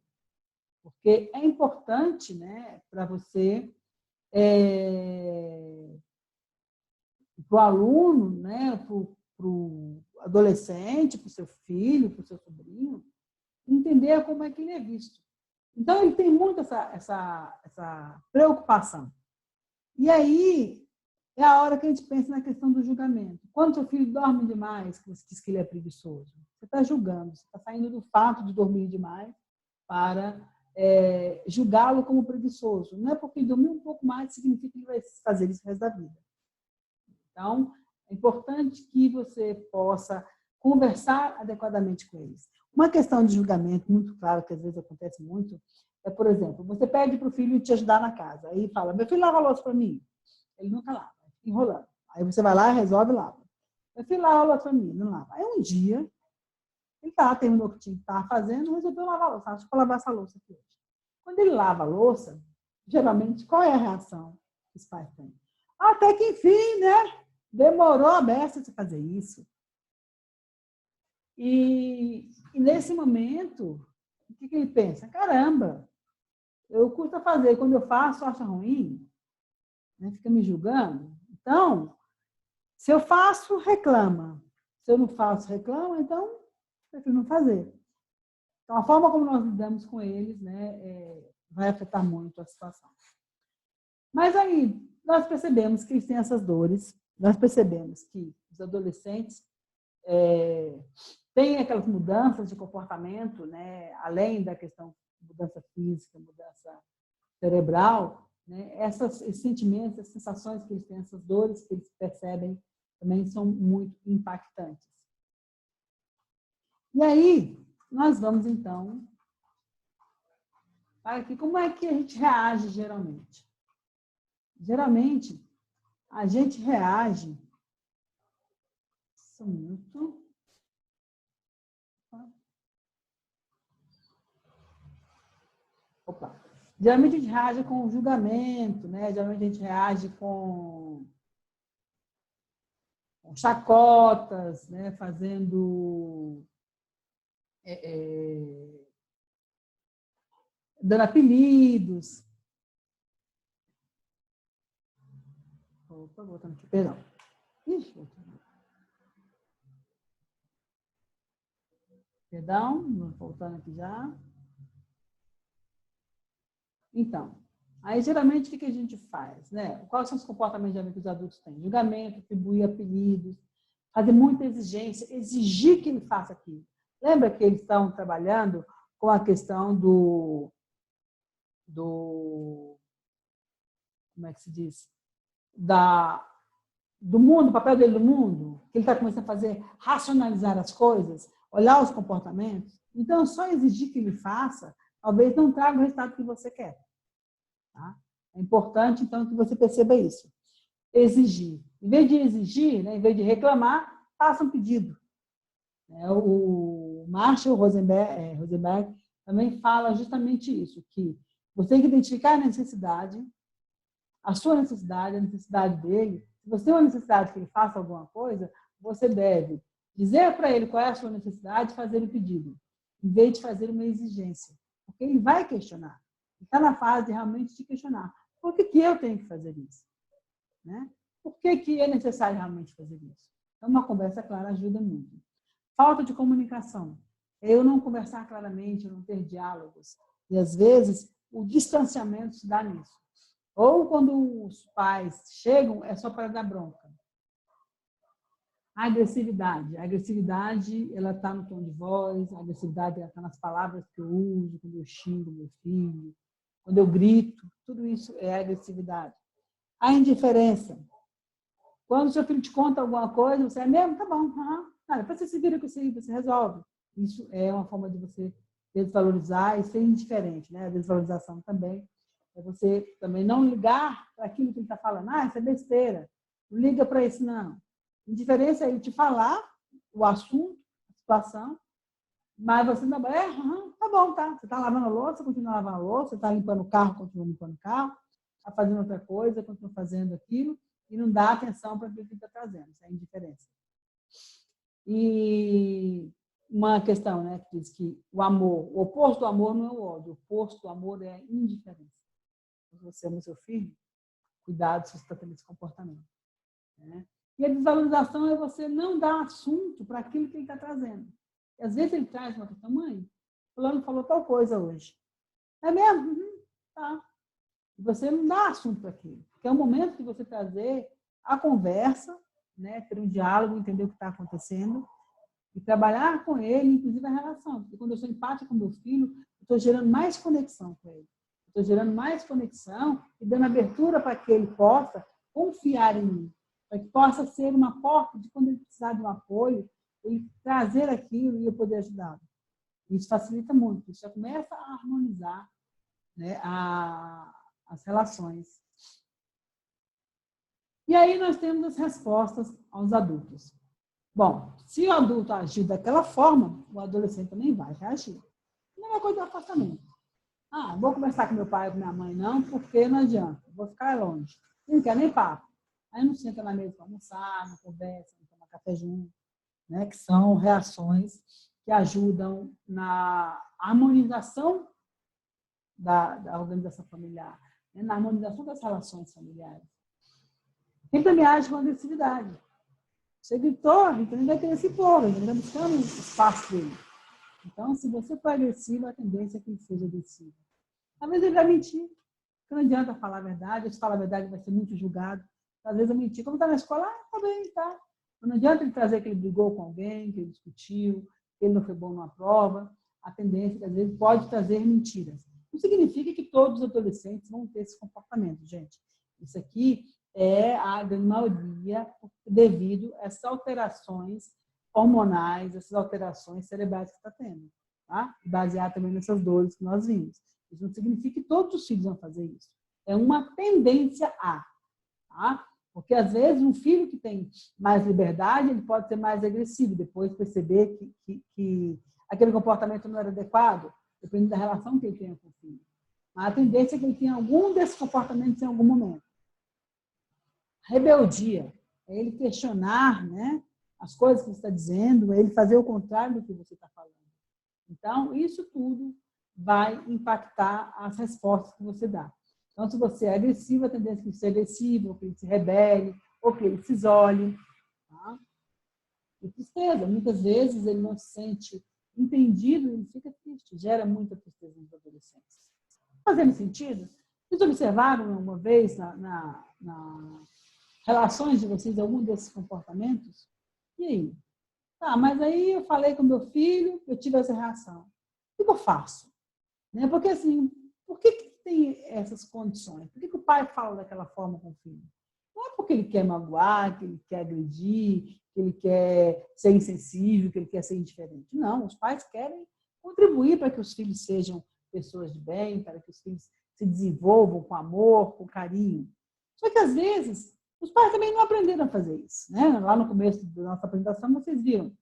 Porque é importante, né, para você, para o aluno, né, para o adolescente, para o seu filho, para o seu sobrinho, entender como é que ele é visto. Então, ele tem muito essa preocupação. E aí, é a hora que a gente pensa na questão do julgamento. Quando seu filho dorme demais, que você diz que ele é preguiçoso, você está julgando, você está saindo do fato de dormir demais para julgá-lo como preguiçoso. Não é porque ele dormiu um pouco mais que significa que ele vai fazer isso o resto da vida. Então, é importante que você possa conversar adequadamente com eles. Uma questão de julgamento muito clara, que às vezes acontece muito, é, por exemplo, você pede para o filho te ajudar na casa. Aí fala, meu filho lava a louça para mim. Ele nunca lava, fica enrolando. Aí você vai lá, resolve e lava. Meu filho lava a louça para mim, não lava. Aí um dia, ele terminou o que tinha que estar fazendo, resolveu lavar a louça. Acho que vou lavar essa louça aqui hoje. Quando ele lava a louça, geralmente, qual é a reação que os pais têm? Até que enfim, né? Demorou a beça de fazer isso. E nesse momento, o que ele pensa? Caramba, eu custa fazer, quando eu faço, acha ruim, né? Fica me julgando. Então, se eu faço, reclama. Se eu não faço, reclama, então, prefiro não fazer. Então, a forma como nós lidamos com eles, né, vai afetar muito a situação. Mas aí, nós percebemos que eles têm essas dores, nós percebemos que os adolescentes têm aquelas mudanças de comportamento, né, além da questão de mudança física, mudança cerebral, né, esses sentimentos, essas sensações que eles têm, essas dores que eles percebem, também são muito impactantes. E aí, nós vamos, então, Aqui, como é que a gente reage geralmente? Geralmente, a gente reage... Só um minuto. Opa. Geralmente a gente reage com julgamento, né? Geralmente a gente reage com chacotas, né? Fazendo... dando apelidos. Opa, voltando aqui, perdão. Ixi, perdão, voltando aqui já. Então, aí geralmente o que a gente faz, né? Quais são os comportamentos que os adultos têm? Julgamento, atribuir apelidos, fazer muita exigência, exigir que ele faça aquilo. Lembra que eles estão trabalhando com a questão do como é que se diz? Do mundo, o papel dele no mundo, que ele está começando a fazer, racionalizar as coisas, olhar os comportamentos. Então, só exigir que ele faça, talvez não traga o resultado que você quer. Tá? É importante, então, que você perceba isso. Exigir. Em vez de exigir, né, em vez de reclamar, faça um pedido. O Marshall Rosenberg também fala justamente isso, que você tem que identificar a necessidade, a sua necessidade, a necessidade dele. Se você tem uma necessidade que ele faça alguma coisa, você deve dizer para ele qual é a sua necessidade e fazer o pedido, em vez de fazer uma exigência. Porque ele vai questionar. Está na fase realmente de questionar. Por que eu tenho que fazer isso? Né? Por que é necessário realmente fazer isso? Então, uma conversa clara ajuda muito. Falta de comunicação. Eu não conversar claramente, eu não ter diálogos. E, às vezes, o distanciamento se dá nisso. Ou quando os pais chegam, é só para dar bronca. A agressividade. A agressividade, ela está no tom de voz, a agressividade está nas palavras que eu uso, quando eu xingo meu filho, quando eu grito, tudo isso é agressividade. A indiferença. Quando o seu filho te conta alguma coisa, você é mesmo? Tá bom. Depois você se vira com isso aí, você resolve. Isso é uma forma de você desvalorizar e ser indiferente. Né? A desvalorização também é você também não ligar para aquilo que ele está falando. Isso é besteira. Não liga para isso, não. Indiferença é ele te falar o assunto, a situação, mas você não vai, tá bom, tá. Você está lavando a louça, continua lavando a louça, você está limpando o carro, continua limpando o carro, está fazendo outra coisa, continua fazendo aquilo, e não dá atenção para aquilo que está trazendo. Isso é indiferença. E uma questão, né, que diz que o amor, o oposto do amor não é o ódio, o oposto do amor é a indiferença. Se você ama seu filho, cuidado se você está tendo esse comportamento. Né? E a desvalorização é você não dar assunto para aquilo que ele está trazendo. E às vezes ele traz uma questão, mãe, fulano falou tal coisa hoje. É mesmo? Tá. E você não dá assunto para aquilo. Porque é o momento de você trazer a conversa, né, ter um diálogo, entender o que está acontecendo e trabalhar com ele, inclusive a relação. Porque quando eu sou empática com meu filho, eu estou gerando mais conexão com ele. Estou gerando mais conexão e dando abertura para que ele possa confiar em mim. Para que possa ser uma porta de quando ele precisar de um apoio, ele trazer aquilo e eu poder ajudá-lo. Isso facilita muito. Isso já começa a harmonizar, né, as relações. E aí nós temos as respostas aos adultos. Bom, se o adulto agir daquela forma, o adolescente também vai reagir. Não é coisa do afastamento. Vou conversar com meu pai ou com minha mãe, não, porque não adianta. Vou ficar longe. Não quer nem papo. Aí não senta na mesa para almoçar, não conversa, não toma café junto, né? Que são reações que ajudam na harmonização da organização familiar, né? Na harmonização das relações familiares. Ele também age com agressividade. Você gritou, então ele vai querer se pôr, ele está buscando o espaço dele. Então, se você for agressivo, a tendência é que ele seja agressivo. Talvez ele vai mentir, porque não adianta falar a verdade, se falar a verdade vai ser muito julgado. Às vezes eu mentir, como está na escola, tá bem, tá. Não adianta ele trazer que ele brigou com alguém, que ele discutiu, que ele não foi bom numa prova. A tendência, que às vezes, pode trazer mentiras. Não significa que todos os adolescentes vão ter esse comportamento, gente. Isso aqui é a grande maioria devido a essas alterações hormonais, essas alterações cerebrais que está tendo, tá? Baseado também nessas dores que nós vimos. Isso não significa que todos os filhos vão fazer isso. É uma tendência a. Tá? Porque, às vezes, um filho que tem mais liberdade, ele pode ser mais agressivo, depois perceber que aquele comportamento não era adequado, dependendo da relação que ele tenha com o filho. Mas a tendência é que ele tenha algum desses comportamentos em algum momento. Rebeldia é ele questionar, né, as coisas que você está dizendo, é ele fazer o contrário do que você está falando. Então, isso tudo vai impactar as respostas que você dá. Então, se você é agressivo, a tendência é que ele seja agressivo, ou que ele se rebele, ou que ele se isole. Tá? E tristeza. Muitas vezes ele não se sente entendido, ele fica triste, gera muita tristeza nos adolescentes. Fazendo sentido? Vocês observaram alguma vez na relações de vocês algum desses comportamentos? E aí? Tá, mas aí eu falei com meu filho, eu tive essa reação. O que eu faço? Né? Porque assim, por que tem essas condições? Por que o pai fala daquela forma com o filho? Não é porque ele quer magoar, que ele quer agredir, que ele quer ser insensível, que ele quer ser indiferente. Não, os pais querem contribuir para que os filhos sejam pessoas de bem, para que os filhos se desenvolvam com amor, com carinho. Só que, às vezes, os pais também não aprenderam a fazer isso. Né? Lá no começo da nossa apresentação, vocês viram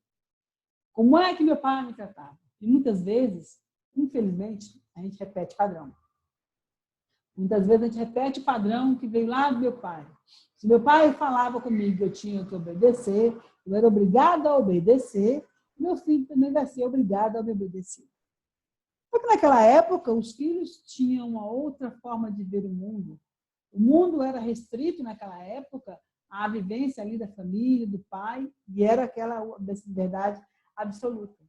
como é que meu pai me tratava. E muitas vezes, infelizmente, a gente repete padrão. Muitas vezes a gente repete o padrão que veio lá do meu pai. Se meu pai falava comigo que eu tinha que obedecer, eu era obrigada a obedecer, meu filho também vai ser obrigado a me obedecer. Porque naquela época, os filhos tinham uma outra forma de ver o mundo. O mundo era restrito naquela época à vivência ali da família, do pai, e era aquela verdade absoluta.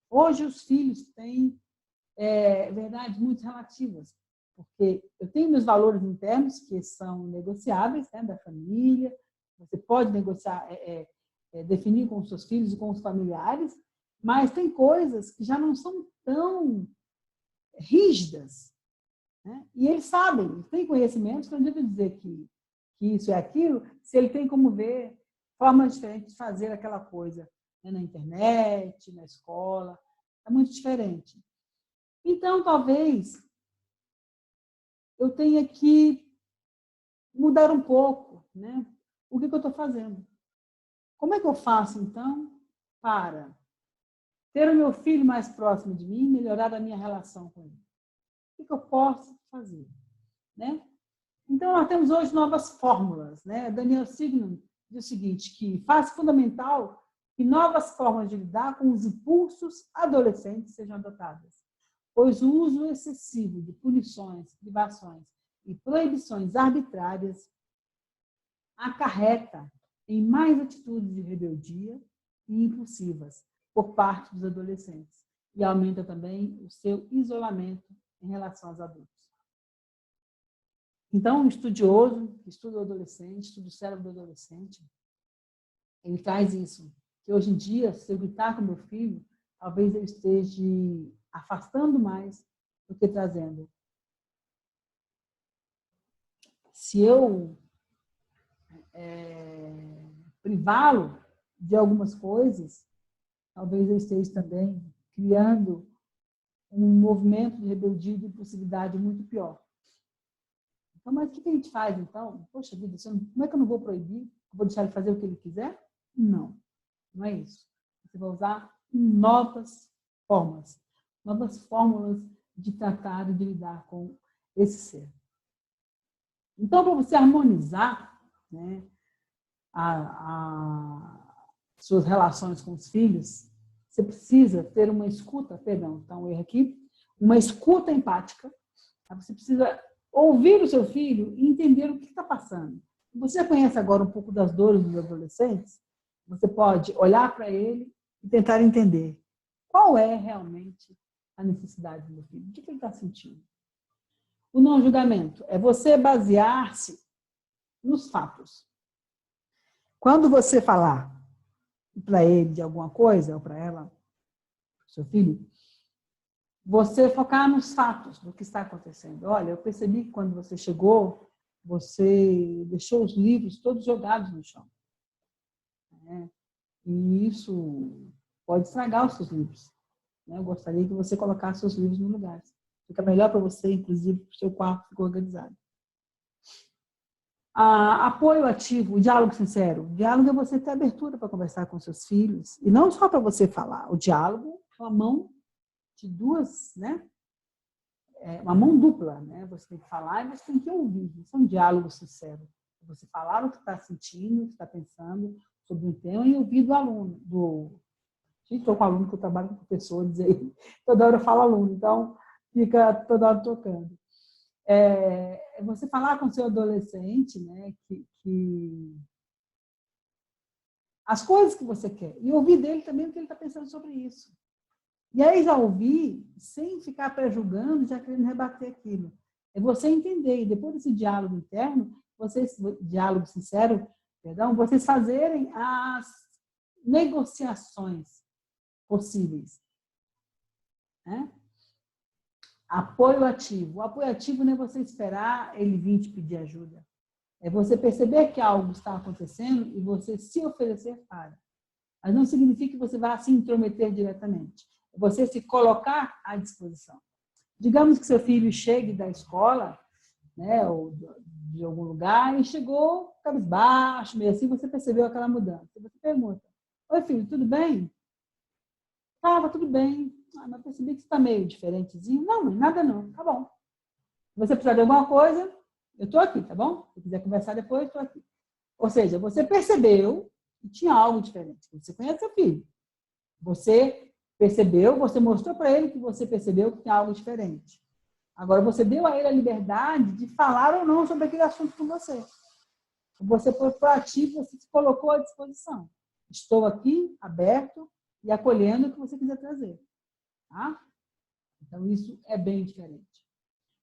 Hoje os filhos têm verdades muito relativas, porque eu tenho meus valores internos que são negociáveis, né, da família, você pode negociar, definir com os seus filhos e com os familiares, mas tem coisas que já não são tão rígidas, né? E eles sabem, eles têm conhecimentos, não adianta dizer que isso é aquilo, se ele tem como ver formas diferentes de fazer aquela coisa, né? Na internet, na escola, é muito diferente. Então, talvez eu tenha que mudar um pouco, né? O que eu estou fazendo? Como é que eu faço, então, para ter o meu filho mais próximo de mim, melhorar a minha relação com ele? O que eu posso fazer? Né? Então, nós temos hoje novas fórmulas. Né? Daniel Sigmund diz o seguinte, que faz fundamental que novas formas de lidar com os impulsos adolescentes sejam adotadas, pois o uso excessivo de punições, privações e proibições arbitrárias acarreta em mais atitudes de rebeldia e impulsivas por parte dos adolescentes e aumenta também o seu isolamento em relação aos adultos. Então, um estudioso que estuda o adolescente, estuda o cérebro do adolescente, ele traz isso, que hoje em dia, se eu gritar com meu filho, talvez eu esteja afastando mais do que trazendo. Se eu privá-lo de algumas coisas, talvez eu esteja também criando um movimento de rebeldia e de impulsividade muito pior. Então, mas o que a gente faz, então? Poxa vida, como é que eu não vou proibir? Eu vou deixar ele fazer o que ele quiser? Não, não é isso. Você vai usar novas formas, novas fórmulas de tratar e de lidar com esse ser. Então, para você harmonizar, né, suas relações com os filhos, você precisa ter uma escuta, então erro aqui, uma escuta empática. Você precisa ouvir o seu filho e entender o que está passando. Você conhece agora um pouco das dores dos adolescentes? Você pode olhar para ele e tentar entender qual é realmente a necessidade do meu filho, o que ele está sentindo. O não julgamento é você basear-se nos fatos. Quando você falar para ele de alguma coisa, ou para ela, seu filho, você focar nos fatos do que está acontecendo. Olha, eu percebi que quando você chegou, você deixou os livros todos jogados no chão. E isso pode estragar os seus livros. Eu gostaria que você colocasse os livros no lugar. Fica melhor para você, inclusive, para o seu quarto ficar organizado. Apoio ativo, o diálogo sincero. O diálogo é você ter abertura para conversar com seus filhos. E não só para você falar. O diálogo é uma mão de duas, né? É uma mão dupla, né? Você tem que falar e você tem que ouvir. Isso é um diálogo sincero. Você falar o que está sentindo, o que está pensando sobre um tema e ouvir do aluno. Estou com aluno que eu trabalho com professores aí. Toda hora eu falo aluno, então fica toda hora tocando. Você falar com o seu adolescente, né, que as coisas que você quer. E ouvir dele também o que ele está pensando sobre isso. E aí já ouvir, sem ficar prejulgando, já querendo rebater aquilo. É você entender, e depois desse diálogo interno, diálogo sincero, perdão, vocês fazerem as negociações possíveis. Né? Apoio ativo. O apoio ativo não é você esperar ele vir te pedir ajuda. É você perceber que algo está acontecendo e você se oferecer para. Mas não significa que você vá se intrometer diretamente. É você se colocar à disposição. Digamos que seu filho chegue da escola, né, ou de algum lugar, e chegou cabisbaixo, meio assim, você percebeu aquela mudança. Você pergunta: oi, filho, tudo bem? Estava tudo bem. Mas eu percebi que você está meio diferentezinho. Não, mãe, nada não. Tá bom. Se você precisar de alguma coisa, eu estou aqui, tá bom? Se quiser conversar depois, estou aqui. Ou seja, você percebeu que tinha algo diferente. Você conhece seu filho. Você percebeu, você mostrou para ele que você percebeu que tinha algo diferente. Agora, você deu a ele a liberdade de falar ou não sobre aquele assunto com você. Você foi proativo, você se colocou à disposição. Estou aqui, aberto e acolhendo o que você quiser trazer. Tá? Então, isso é bem diferente.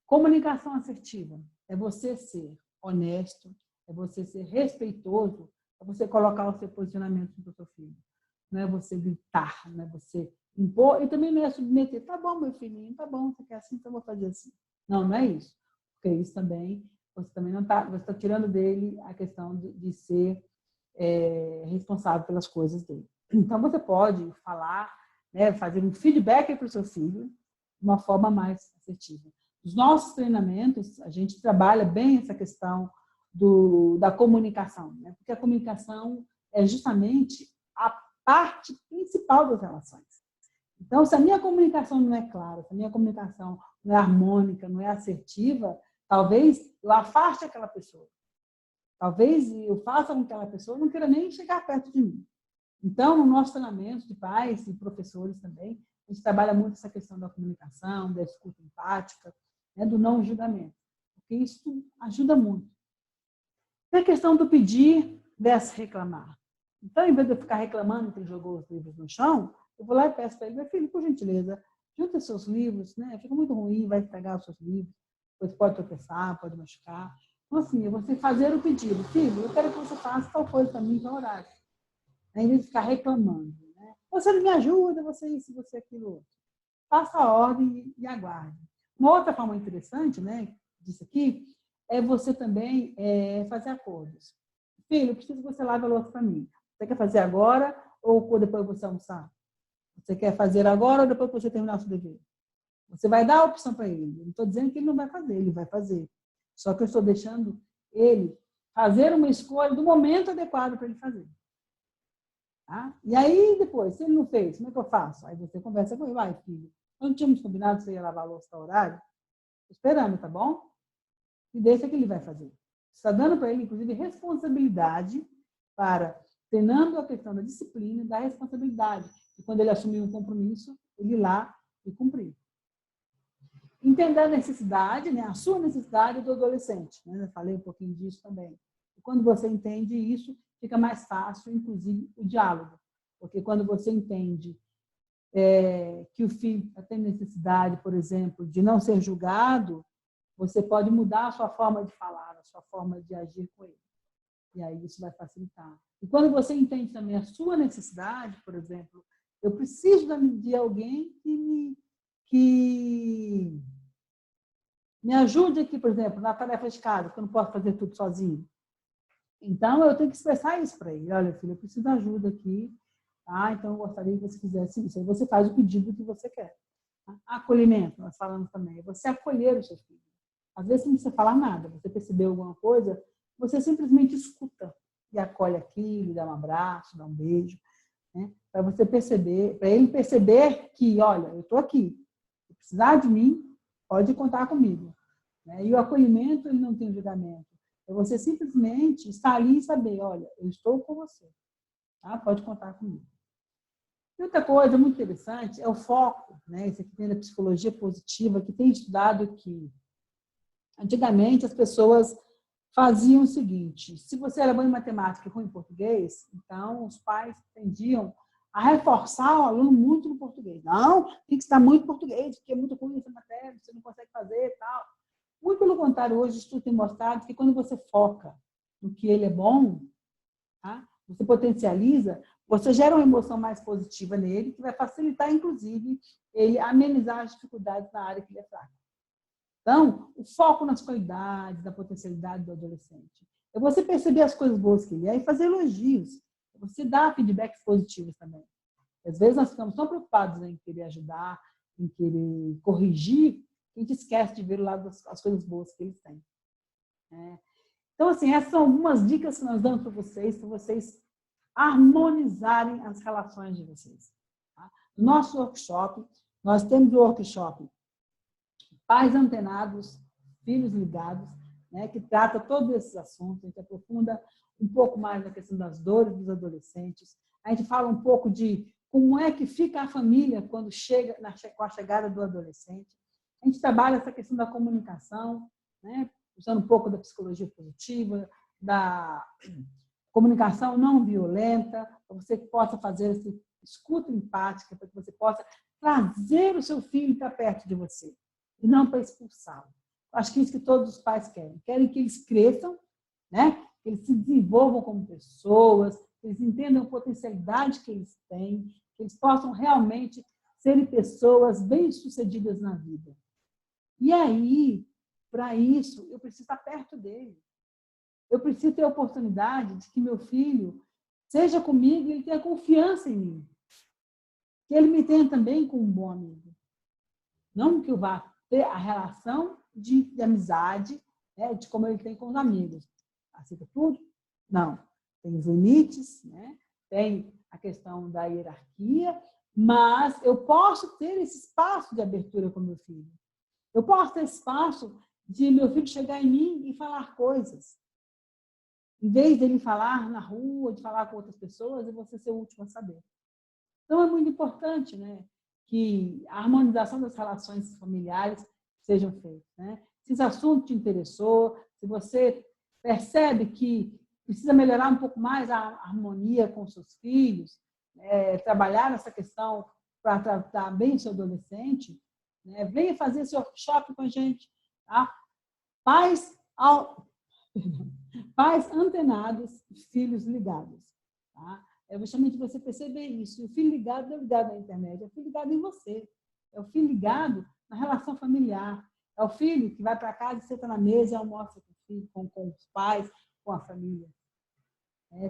Comunicação assertiva é você ser honesto, é você ser respeitoso, é você colocar o seu posicionamento para o seu filho. Não é você gritar, não é você impor, e também não é submeter. Tá bom, meu filhinho, tá bom, você quer assim, então eu vou fazer assim. Não, não é isso. Porque isso também, você também não está, você está tirando dele a questão de ser responsável pelas coisas dele. Então, você pode falar, né, fazer um feedback para o seu filho de uma forma mais assertiva. Nos nossos treinamentos, a gente trabalha bem essa questão da comunicação, né? Porque a comunicação é justamente a parte principal das relações. Então, se a minha comunicação não é clara, se a minha comunicação não é harmônica, não é assertiva, talvez eu afaste aquela pessoa. Talvez eu faça com que aquela pessoa não queira nem chegar perto de mim. Então, no nosso treinamento de pais e professores também, a gente trabalha muito essa questão da comunicação, da escuta empática, né, do não julgamento, porque isso ajuda muito. Tem a questão do pedir versus reclamar. Então, em vez de eu ficar reclamando que ele jogou os livros no chão, eu vou lá e peço para ele: meu filho, por gentileza, junta seus livros, né? Fica muito ruim, vai estragar os seus livros, depois pode tropeçar, pode machucar. Então, assim, é você fazer o pedido: filho, eu quero que você faça tal coisa para mim, tal horário. Em vez de ficar reclamando, né? Você não me ajuda, você isso, você aquilo outro. Faça a ordem e aguarde. Uma outra forma interessante, né, disso aqui, é você também fazer acordos. Filho, eu preciso que você lave a louça para mim. Você quer fazer agora ou depois você almoçar? Você quer fazer agora ou depois que você terminar o seu dever? Você vai dar a opção para ele. Eu não estou dizendo que ele não vai fazer, ele vai fazer. Só que eu estou deixando ele fazer uma escolha do momento adequado para ele fazer. Tá? E aí, depois, se ele não fez, como é que eu faço? Aí você conversa com ele: vai, filho, nós não tínhamos combinado que você ia lavar a louça no horário? Estou esperando, tá bom? E deixa que ele vai fazer. Você está dando para ele, inclusive, responsabilidade para, treinando a questão da disciplina e da responsabilidade. E quando ele assumir um compromisso, ele ir lá e cumprir. Entender a necessidade, né, a sua necessidade do adolescente. Né? Eu falei um pouquinho disso também. E quando você entende isso, fica mais fácil, inclusive, o diálogo. Porque quando você entende que o filho tem necessidade, por exemplo, de não ser julgado, você pode mudar a sua forma de falar, a sua forma de agir com ele. E aí isso vai facilitar. E quando você entende também a sua necessidade, por exemplo, eu preciso de alguém que me ajude aqui, por exemplo, na tarefa de casa, que eu não posso fazer tudo sozinho. Então, eu tenho que expressar isso para ele. Olha, filho, eu preciso de ajuda aqui, tá? Então, eu gostaria que você fizesse isso. Aí você faz o pedido que você quer. Acolhimento, nós falamos também, é você acolher o seu filho. Às vezes não precisa falar nada, você percebeu alguma coisa, você simplesmente escuta e acolhe aquilo, dá um abraço, dá um beijo, né? Para você perceber, para ele perceber que, olha, eu estou aqui, se precisar de mim, pode contar comigo. Né? E o acolhimento, ele não tem julgamento. É você simplesmente estar ali e saber, olha, eu estou com você, tá? Pode contar comigo. E outra coisa muito interessante é o foco, né? Isso aqui tem da psicologia positiva, que tem estudado que antigamente as pessoas faziam o seguinte: se você era bom em matemática e ruim em português, então os pais tendiam a reforçar o aluno muito no português. Não, tem que estar muito em português, porque é muito ruim essa matéria, você não consegue fazer e tal. Muito pelo contrário, hoje o estudo tem mostrado que quando você foca no que ele é bom, tá? Você potencializa, você gera uma emoção mais positiva nele, que vai facilitar, inclusive, ele amenizar as dificuldades na área que ele é fraco. Então, o foco nas qualidades, na potencialidade do adolescente. É você perceber as coisas boas que ele é e fazer elogios. É você dar feedbacks positivos também. Às vezes nós ficamos tão preocupados em querer ajudar, em querer corrigir, que a gente esquece de ver o lado das coisas boas que eles têm. Então, assim, essas são algumas dicas que nós damos para vocês harmonizarem as relações de vocês. Tá? No nosso workshop, nós temos o workshop Pais Antenados, Filhos Ligados, né, que trata todos esses assuntos, a gente aprofunda um pouco mais na questão das dores dos adolescentes, a gente fala um pouco de como é que fica a família quando chega com a chegada do adolescente, a gente trabalha essa questão da comunicação, né, usando um pouco da psicologia positiva, da comunicação não violenta, para você possa fazer essa escuta empática, para que você possa trazer o seu filho para perto de você e não para expulsá-lo. Acho que é isso que todos os pais querem. Querem que eles cresçam, né? Que eles se desenvolvam como pessoas, que eles entendam a potencialidade que eles têm, que eles possam realmente serem pessoas bem-sucedidas na vida. E aí, para isso, eu preciso estar perto dele. Eu preciso ter a oportunidade de que meu filho seja comigo e ele tenha confiança em mim. Que ele me tenha também como um bom amigo. Não que eu vá ter a relação de amizade, né, de como ele tem com os amigos. Aceita tudo? Não. Tem os limites, né? Tem a questão da hierarquia, mas eu posso ter esse espaço de abertura com meu filho. Eu posso ter espaço de meu filho chegar em mim e falar coisas. Em vez dele falar na rua, de falar com outras pessoas, eu vou ser o último a saber. Então, é muito importante, né, que a harmonização das relações familiares sejam feitas. Né? Se esse assunto te interessou, se você percebe que precisa melhorar um pouco mais a harmonia com seus filhos, trabalhar nessa questão para tratar bem o seu adolescente, né, venha fazer esse workshop com a gente. Tá? Pais antenados, filhos ligados. Tá? É justamente você perceber isso. O filho ligado não é ligado à internet, é o filho ligado em você. É o filho ligado na relação familiar. É o filho que vai para casa e senta na mesa e almoça com o filho, com os pais, com a família.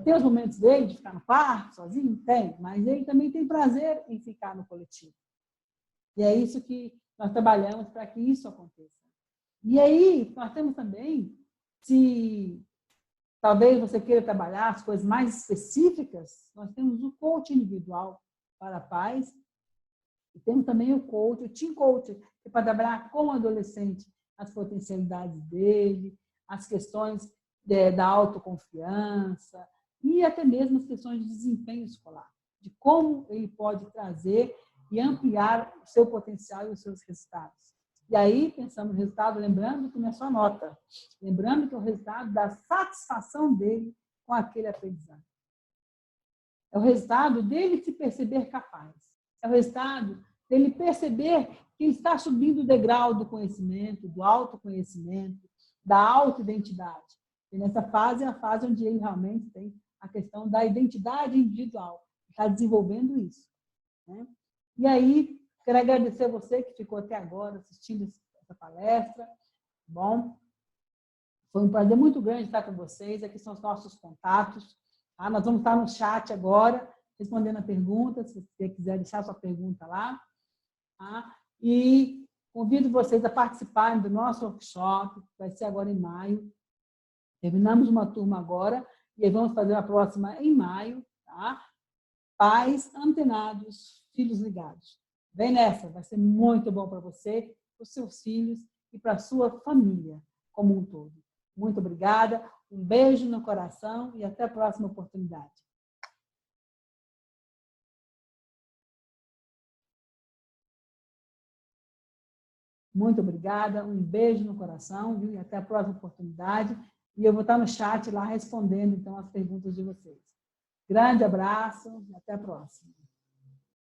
Tem os momentos dele de ficar no quarto, sozinho? Tem, mas ele também tem prazer em ficar no coletivo. E é isso que nós trabalhamos para que isso aconteça. E aí, nós temos também, se talvez você queira trabalhar as coisas mais específicas, nós temos o coach individual para pais e temos também o coach, o team coach, que é para trabalhar com o adolescente as potencialidades dele, as questões da autoconfiança e até mesmo as questões de desempenho escolar, de como ele pode trazer e ampliar o seu potencial e os seus resultados. E aí, pensando no resultado, lembrando que não é só nota, lembrando que é o resultado da satisfação dele com aquele aprendizado. É o resultado dele se perceber capaz. É o resultado dele perceber que ele está subindo o degrau do conhecimento, do autoconhecimento, da autoidentidade. E nessa fase é a fase onde ele realmente tem a questão da identidade individual. Está desenvolvendo isso. Né? E aí, quero agradecer a você que ficou até agora assistindo essa palestra. Bom, foi um prazer muito grande estar com vocês. Aqui são os nossos contatos. Tá? Nós vamos estar no chat agora, respondendo a pergunta, se você quiser deixar sua pergunta lá. Tá? E convido vocês a participarem do nosso workshop, que vai ser agora em maio. Terminamos uma turma agora e aí vamos fazer a próxima em maio, tá? Pais antenados, filhos ligados. Vem nessa, vai ser muito bom para você, para os seus filhos e para a sua família como um todo. Muito obrigada, um beijo no coração e até a próxima oportunidade. Muito obrigada, um beijo no coração, viu? E até a próxima oportunidade. E eu vou estar no chat lá respondendo, então, as perguntas de vocês. Grande abraço e até a próxima.